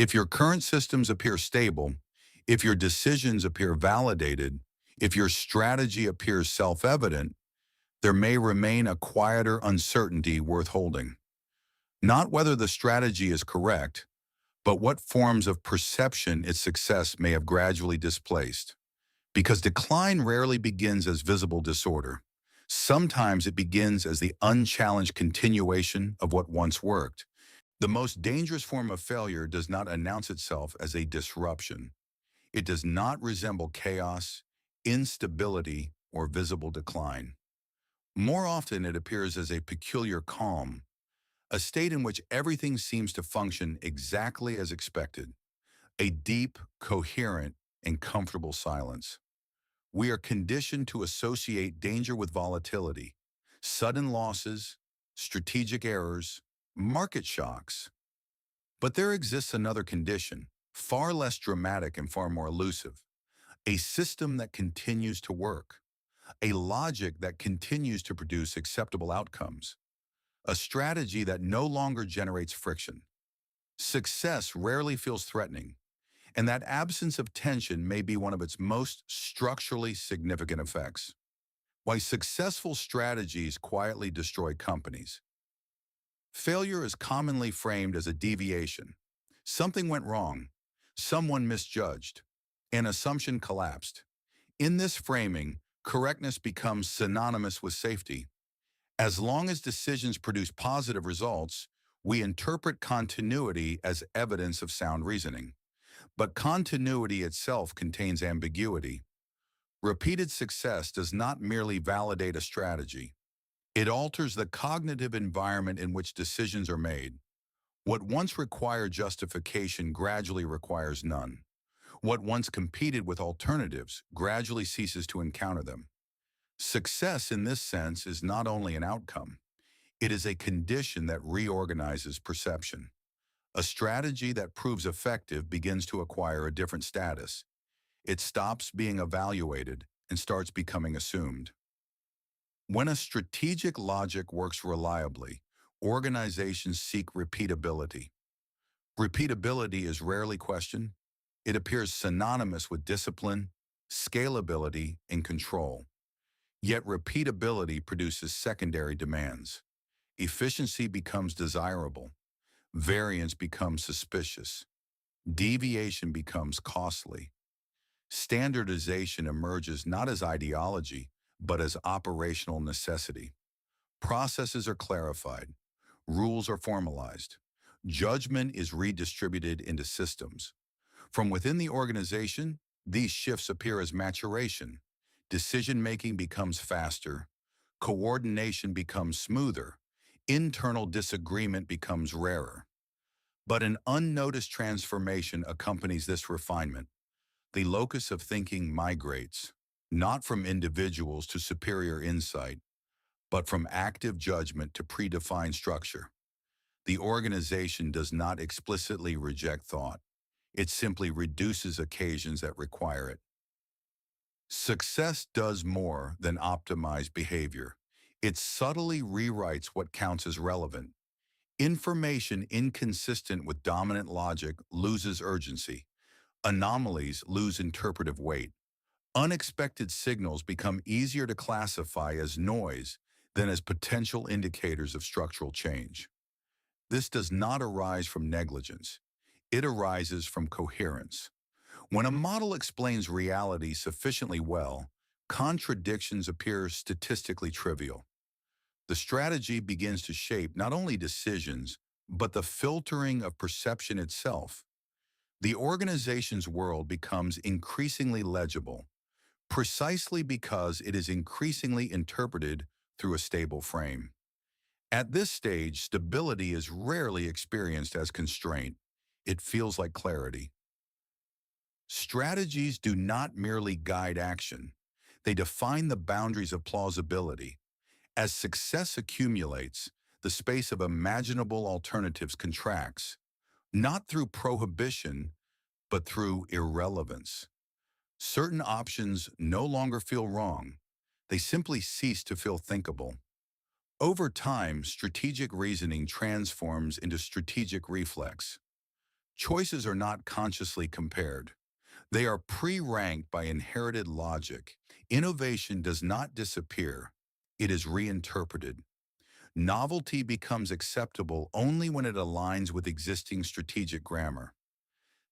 If your current systems appear stable, if your decisions appear validated, if your strategy appears self-evident, there may remain a quieter uncertainty worth holding. Not whether the strategy is correct, but what forms of perception its success may have gradually displaced. Because decline rarely begins as visible disorder. Sometimes it begins as the unchallenged continuation of what once worked. The most dangerous form of failure does not announce itself as a disruption. It does not resemble chaos, instability, or visible decline. More often, it appears as a peculiar calm, a state in which everything seems to function exactly as expected, a deep, coherent, and comfortable silence. We are conditioned to associate danger with volatility, sudden losses, strategic errors, market shocks. But there exists another condition, far less dramatic and far more elusive, a system that continues to work, a logic that continues to produce acceptable outcomes, a strategy that no longer generates friction. Success rarely feels threatening, and that absence of tension may be one of its most structurally significant effects. Why successful strategies quietly destroy companies. Failure is commonly framed as a deviation. Something went wrong, someone misjudged, an assumption collapsed. In this framing, correctness becomes synonymous with safety. As long as decisions produce positive results, we interpret continuity as evidence of sound reasoning. But continuity itself contains ambiguity. Repeated success does not merely validate a strategy. It alters the cognitive environment in which decisions are made. What once required justification gradually requires none. What once competed with alternatives gradually ceases to encounter them. Success in this sense is not only an outcome, it is a condition that reorganizes perception. A strategy that proves effective begins to acquire a different status. It stops being evaluated and starts becoming assumed. When a strategic logic works reliably, organizations seek repeatability. Repeatability is rarely questioned. It appears synonymous with discipline, scalability, and control. Yet repeatability produces secondary demands. Efficiency becomes desirable. Variance becomes suspicious. Deviation becomes costly. Standardization emerges not as ideology, but as operational necessity. Processes are clarified. Rules are formalized. Judgment is redistributed into systems. From within the organization, these shifts appear as maturation. Decision-making becomes faster. Coordination becomes smoother. Internal disagreement becomes rarer. But an unnoticed transformation accompanies this refinement. The locus of thinking migrates, not from individuals to superior insight, but from active judgment to predefined structure. The organization does not explicitly reject thought. It simply reduces occasions that require it. Success does more than optimize behavior. It subtly rewrites what counts as relevant. Information inconsistent with dominant logic loses urgency. Anomalies lose interpretive weight. Unexpected signals become easier to classify as noise than as potential indicators of structural change. This does not arise from negligence. It arises from coherence. When a model explains reality sufficiently well, contradictions appear statistically trivial. The strategy begins to shape not only decisions, but the filtering of perception itself. The organization's world becomes increasingly legible, precisely because it is increasingly interpreted through a stable frame. At this stage, stability is rarely experienced as constraint. It feels like clarity. Strategies do not merely guide action. They define the boundaries of plausibility. As success accumulates, the space of imaginable alternatives contracts, not through prohibition, but through irrelevance. Certain options no longer feel wrong. They simply cease to feel thinkable. Over time, strategic reasoning transforms into strategic reflex. Choices are not consciously compared. They are pre-ranked by inherited logic. Innovation does not disappear. It is reinterpreted. Novelty becomes acceptable only when it aligns with existing strategic grammar.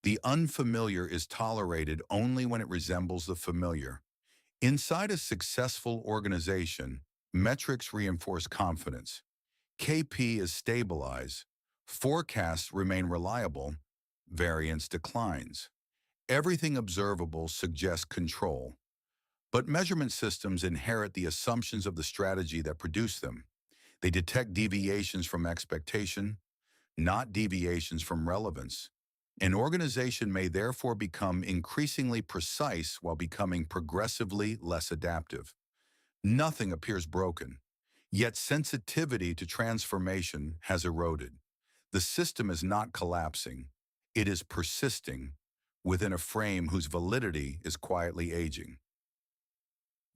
The unfamiliar is tolerated only when it resembles the familiar. Inside a successful organization, metrics reinforce confidence. KP is stabilized. Forecasts remain reliable. Variance declines. Everything observable suggests control. But measurement systems inherit the assumptions of the strategy that produce them. They detect deviations from expectation, not deviations from relevance. An organization may therefore become increasingly precise while becoming progressively less adaptive. Nothing appears broken, yet sensitivity to transformation has eroded. The system is not collapsing, it is persisting within a frame whose validity is quietly aging.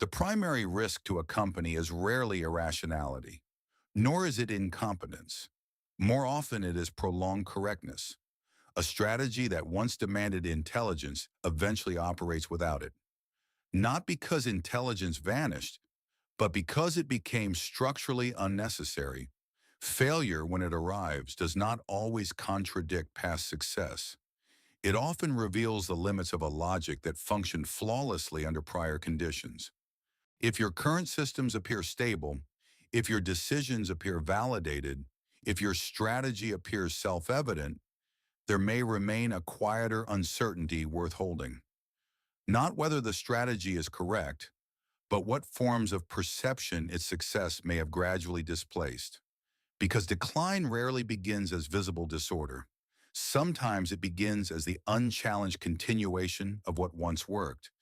The primary risk to a company is rarely irrationality, nor is it incompetence. More often it is prolonged correctness. A strategy that once demanded intelligence eventually operates without it. Not because intelligence vanished, but because it became structurally unnecessary. Failure, when it arrives, does not always contradict past success. It often reveals the limits of a logic that functioned flawlessly under prior conditions. If your current systems appear stable, if your decisions appear validated, if your strategy appears self-evident, there may remain a quieter uncertainty worth holding. Not whether the strategy is correct, but what forms of perception its success may have gradually displaced. Because decline rarely begins as visible disorder. Sometimes it begins as the unchallenged continuation of what once worked.